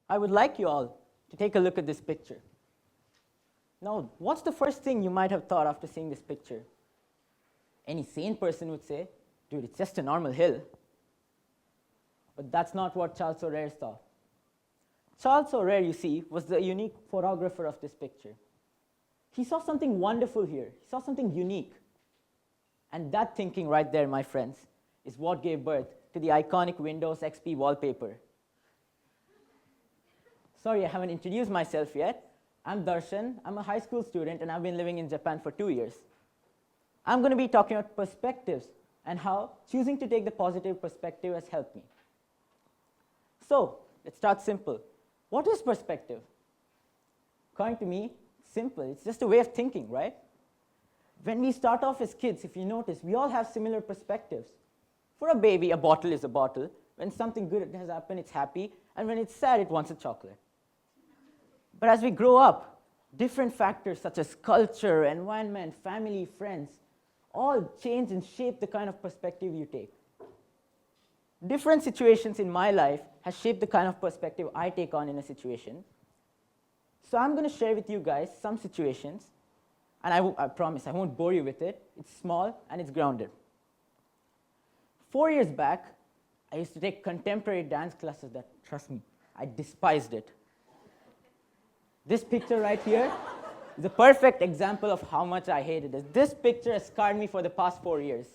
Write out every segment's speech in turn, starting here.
I would like you all to take a look at this picture. Now, what's the first thing you might have thought after seeing this picture? Any sane person would say, dude, it's just a normal hill. But that's not what Charles O'Rear saw. Charles O'Rear, you see, was the unique photographer of this picture. He saw something wonderful here. He saw something unique. And that thinking right there, my friends, is what gave birth to the iconic Windows XP wallpaper. Sorry, I haven't introduced myself yet. I'm Darshan. I'm a high school student, and I've been living in Japan for 2 years. I'm going to be talking about perspectives and how choosing to take the positive perspective has helped me. So, let's start simple. What is perspective? According to me, it's simple. It's just a way of thinking, right? When we start off as kids, if you notice, we all have similar perspectives. For a baby, a bottle is a bottle. When something good has happened, it's happy. And when it's sad, it wants a chocolate. But as we grow up, different factors such as culture, environment, family, friends, all change and shape the kind of perspective you take. Different situations in my life has shaped the kind of perspective I take on in a situation. So I'm going to share with you guys some situations, and I promise I won't bore you with it. It's small and it's grounded. 4 years back, I used to take contemporary dance classes that, trust me, I despised it. This picture right here is a perfect example of how much I hated it. This picture has scarred me for the past 4 years.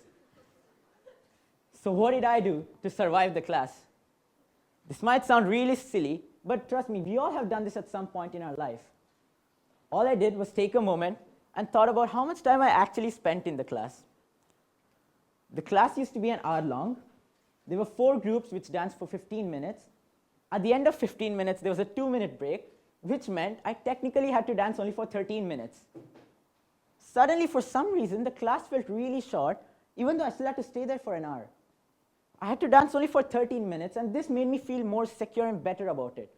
So what did I do to survive the class? This might sound really silly, but trust me, we all have done this at some point in our life. All I did was take a moment and thought about how much time I actually spent in the class. The class used to be an hour long. There were 4 groups which danced for 15 minutes. At the end of 15 minutes, there was a 2-minute break, which meant I technically had to dance only for 13 minutes. Suddenly, for some reason, the class felt really short, even though I still had to stay there for an hour. I had to dance only for 13 minutes, and this made me feel more secure and better about it.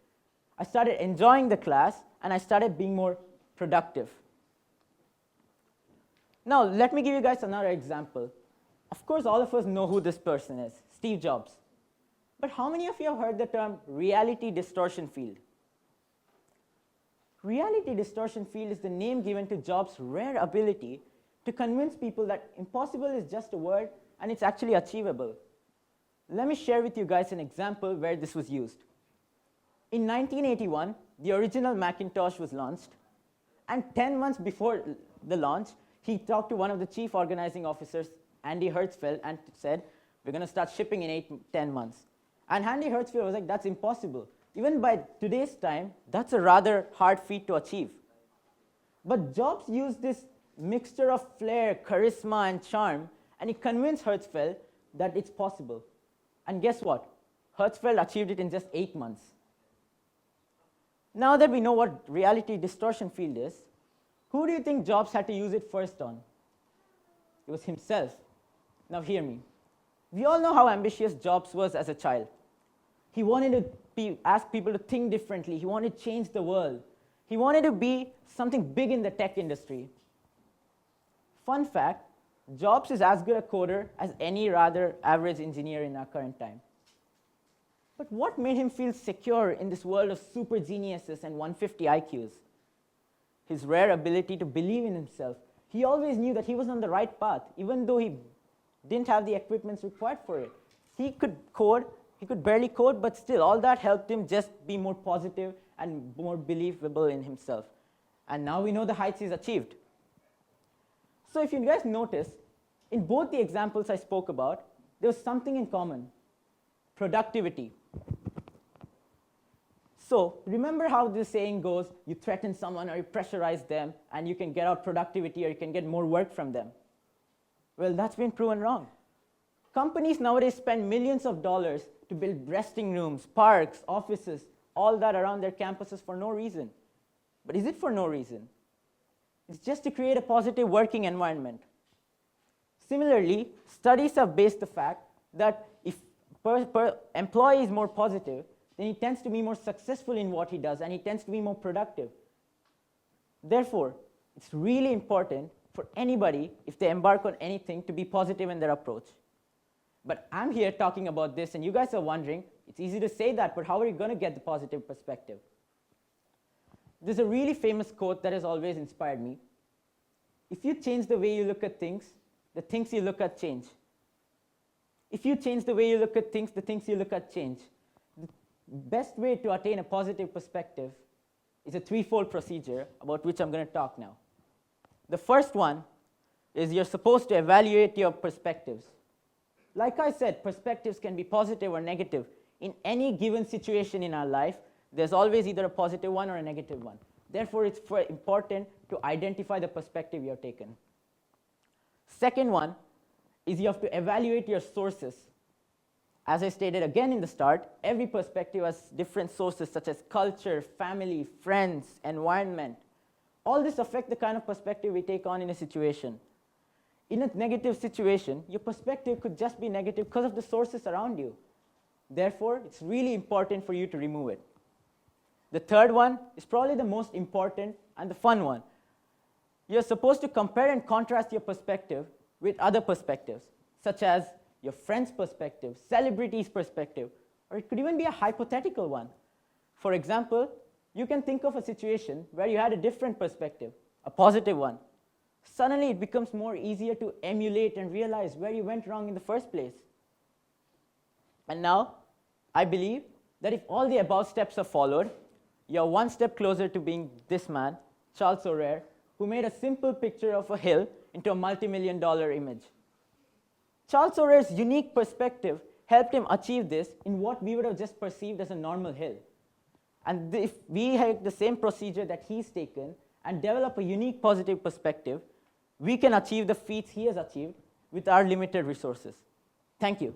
I started enjoying the class, and I started being more productive. Now, let me give you guys another example. Of course, all of us know who this person is, Steve Jobs. But how many of you have heard the term reality distortion field? Reality distortion field is the name given to Jobs' rare ability to convince people that impossible is just a word and it's actually achievable. Let me share with you guys an example where this was used. In 1981, the original Macintosh was launched, and 10 months before the launch, he talked to one of the chief organizing officers, Andy Hertzfeld, and said, we're going to start shipping in 10 months. And Andy Hertzfeld was like, that's impossible. Even by today's time, that's a rather hard feat to achieve. But Jobs used this mixture of flair, charisma, and charm, and he convinced Hertzfeld that it's possible. And guess what? Hertzfeld achieved it in just 8 months. Now that we know what reality distortion field is, who do you think Jobs had to use it first on? It was himself. Now hear me. We all know how ambitious Jobs was as a child. He wanted to ask people to think differently. He wanted to change the world. He wanted to be something big in the tech industry. Fun fact, Jobs is as good a coder as any rather average engineer in our current time. But what made him feel secure in this world of super geniuses and 150 IQs? His rare ability to believe in himself. He always knew that he was on the right path, even though he didn't have the equipment required for it. He could code, he could barely code, but still, all that helped him just be more positive and more believable in himself. And now we know the heights he's achieved. So if you guys notice, in both the examples I spoke about, there was something in common: productivity. So remember how this saying goes, you threaten someone or you pressurize them, and you can get out productivity or you can get more work from them. Well, that's been proven wrong. Companies nowadays spend millions of dollars to build resting rooms, parks, offices, all that around their campuses for no reason. But is it for no reason? It's just to create a positive working environment. Similarly, studies have based the fact that if employee is more positive, then he tends to be more successful in what he does, and he tends to be more productive. Therefore, it's really important for anybody, if they embark on anything, to be positive in their approach. But I'm here talking about this, and you guys are wondering, It's easy to say that, but how are you going to get the positive perspective? There's a really famous quote that has always inspired me. If you change the way you look at things, the things you look at change. If you change the way you look at things, the things you look at change. The best way to attain a positive perspective is a threefold procedure about which I'm going to talk now. The first one is you're supposed to evaluate your perspectives. Like I said, perspectives can be positive or negative. In any given situation in our life, there's always either a positive one or a negative one. Therefore, it's important to identify the perspective you're taken. Second one is you have to evaluate your sources. As I stated again in the start, every perspective has different sources such as culture, family, friends, environment. All this affect the kind of perspective we take on in a situation. In a negative situation, your perspective could just be negative because of the sources around you. Therefore, it's really important for you to remove it. The third one is probably the most important and the fun one. You're supposed to compare and contrast your perspective with other perspectives, such as your friend's perspective, celebrities' perspective, or it could even be a hypothetical one. For example, you can think of a situation where you had a different perspective, a positive one. Suddenly, it becomes more easier to emulate and realize where you went wrong in the first place. And now, I believe that if all the above steps are followed, you're one step closer to being this man, Charles O'Rear, who made a simple picture of a hill into a multi-million-dollar image. Charles O'Rear's unique perspective helped him achieve this in what we would have just perceived as a normal hill. And if we have the same procedure that he's taken and develop a unique positive perspective, we can achieve the feats he has achieved with our limited resources. Thank you.